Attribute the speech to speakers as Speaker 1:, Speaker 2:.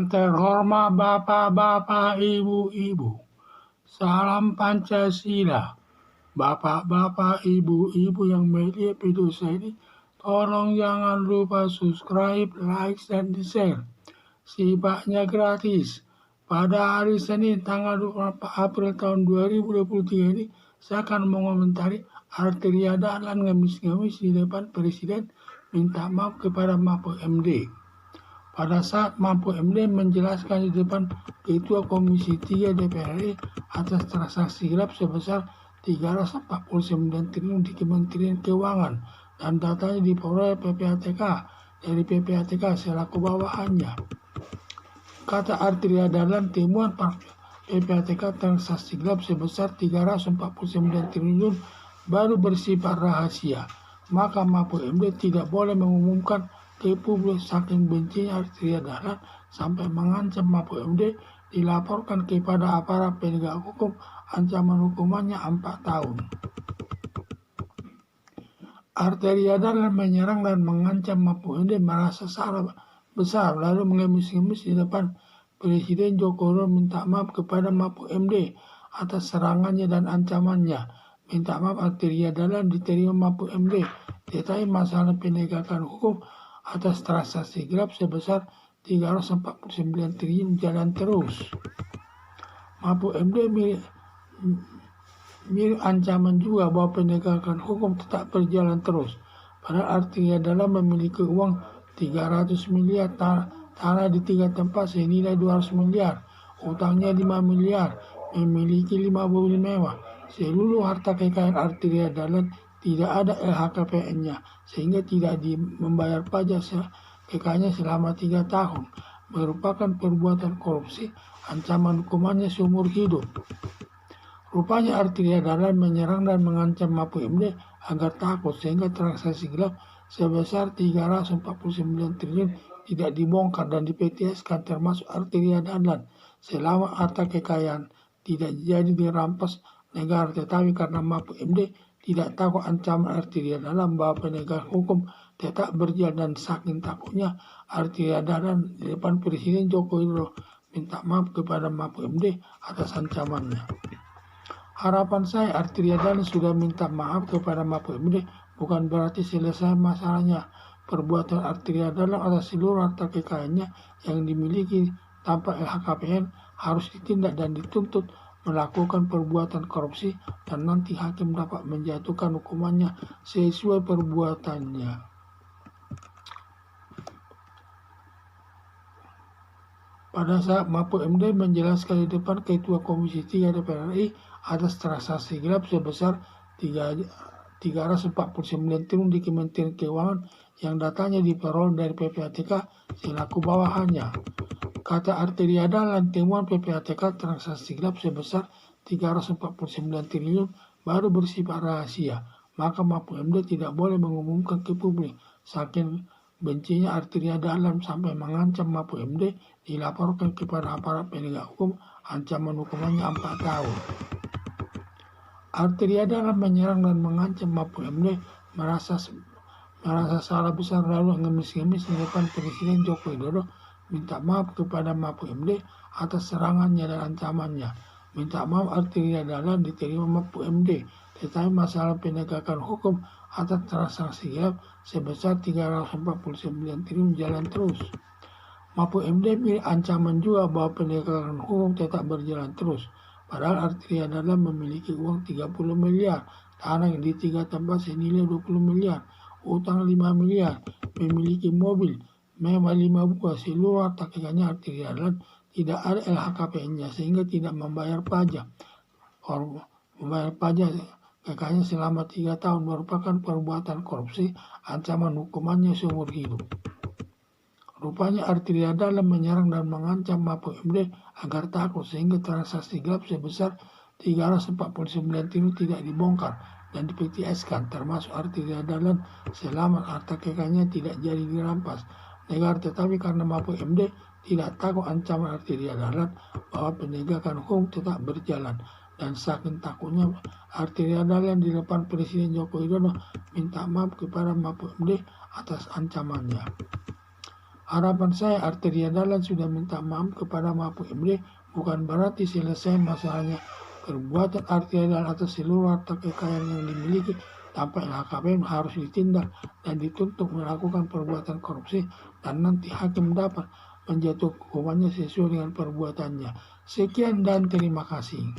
Speaker 1: Yang terhormat Bapak-Bapak, Ibu-Ibu, salam Pancasila. Bapak-bapak, ibu-ibu yang melihat video saya ini, tolong jangan lupa subscribe, like, dan share. Sifatnya gratis. Pada hari Senin tanggal 24 April tahun 2023 ini, saya akan mengomentari Arteria Dahlan ngemis-ngemis di depan Presiden minta maaf kepada Mahfud MD. Pada saat Mahfud MD menjelaskan di depan Ketua Komisi 3 DPR RI atas transaksi gelap sebesar 349 triliun di Kementerian Keuangan dan datanya diperoleh PPATK dari PPATK selaku bawahannya. Kata Arteria Dahlan, temuan PPATK transaksi gelap sebesar 349 triliun baru bersifat rahasia. Maka Mahfud MD tidak boleh mengumumkan ke publik saking bencinya Arteria Dahlan sampai mengancam Mahfud MD dilaporkan kepada aparat penegak hukum, ancaman hukumannya 4 tahun. Arteria Dahlan menyerang dan mengancam Mahfud MD merasa salah besar, lalu mengemis-ngemis di depan Presiden Joko Widodo minta maaf kepada Mahfud MD atas serangannya dan ancamannya. Minta maaf Arteria Dahlan diterima Mahfud MD, tetapi masalah penegakan hukum atas transaksi gelap sebesar 349 triliun jalan terus. Mahfud MD mirip ancaman juga bahwa penegakan hukum tetap berjalan terus. Padahal Arteria Dahlan memiliki uang 300 miliar tanah di 3 tempat senilai 200 miliar, utangnya 5 miliar, memiliki 5 mobil mewah. Seluruh harta kekayaan Arteria Dahlan tidak ada LHKPN-nya, sehingga tidak membayar pajak kekayaannya selama 3 tahun. Merupakan perbuatan korupsi, ancaman hukumannya seumur hidup. Rupanya Arteria Dahlan menyerang dan mengancam Mahfud MD agar takut sehingga transaksi gelap sebesar 349 triliun tidak dibongkar dan di-PTS-kan termasuk Arteria Dahlan selama harta kekayaan tidak jadi dirampas negara. Tetapi karena Mahfud MD tidak takut ancaman Arteria Dahlan bahwa penegak hukum tetap berjalan, dan saking takutnya Arteria Dahlan di depan Presiden Joko Widodo minta maaf kepada Mahfud MD atas ancamannya. Harapan saya Arteria Dahlan sudah minta maaf kepada Mahfud MD bukan berarti selesai masalahnya. Perbuatan Arteria Dahlan atas seluruh harta kekayaannya yang dimiliki tanpa LHKPN harus ditindak dan dituntut melakukan perbuatan korupsi, dan nanti hakim dapat menjatuhkan hukumannya sesuai perbuatannya. Pada saat Mahfud MD menjelaskan di depan Ketua Komisi 3 DPR RI atas transaksi gelap sebesar 349 triliun di Kementerian Keuangan yang datanya diperoleh dari PPATK selaku bawahannya. Kata Arteria Dahlan, temuan PPATK transaksi gelap sebesar 349 triliun baru bersifat rahasia. Maka Mahfud MD tidak boleh mengumumkan ke publik. Saking bencinya Arteria Dahlan sampai mengancam Mahfud MD dilaporkan kepada aparat penegak hukum, ancaman hukumannya 4 tahun. Arteria Dahlan menyerang dan mengancam Mahfud MD merasa salah besar, lalu ngemis-ngemis di depan Presiden Joko Widodo minta maaf kepada Mahfud MD atas serangannya dan ancamannya. Minta maaf Arteria Dahlan diterima Mahfud MD, tetapi masalah penegakan hukum atas transaksi gelap sebesar 349 triliun jalan terus. Mahfud MD mirip ancaman juga bahwa penegakan hukum tetap berjalan terus. Padahal Arteria Dahlan memiliki uang 30 miliar, tanah di 3 tempat senilai 20 miliar, utang 5 miliar, memiliki mobil mewah 5 buah. Seluruh harta kekayaannya Arteria Dahlan tidak ada LHKPN-nya sehingga tidak membayar pajak. Membayar pajak kekayaannya selama 3 tahun merupakan perbuatan korupsi, ancaman hukumannya seumur hidup. Rupanya Arteria Dahlan menyerang dan mengancam Mahfud MD agar takut sehingga transaksi gelap sebesar 349 triliun tidak dibongkar dan di-PTS-kan termasuk Arteria Dahlan selama harta kekayaannya tidak jadi dirampas negara. Tetapi karena Mahfud MD tidak takut ancaman Arteria Dahlan bahwa penegakan hukum tetap berjalan, dan saking takutnya Arteria Dahlan di depan Presiden Joko Widodo minta maaf kepada Mahfud MD atas ancamannya. Harapan saya Arteria Dahlan sudah minta maaf kepada Mahfud MD bukan berarti selesai masalahnya. Perbuatan Arteria Dahlan atas seluruh harta kekayaan yang dimiliki tanpa LHKPN harus ditindak dan dituntut melakukan perbuatan korupsi dan nanti hakim dapat menjatuhkan hukumannya sesuai dengan perbuatannya. Sekian dan terima kasih.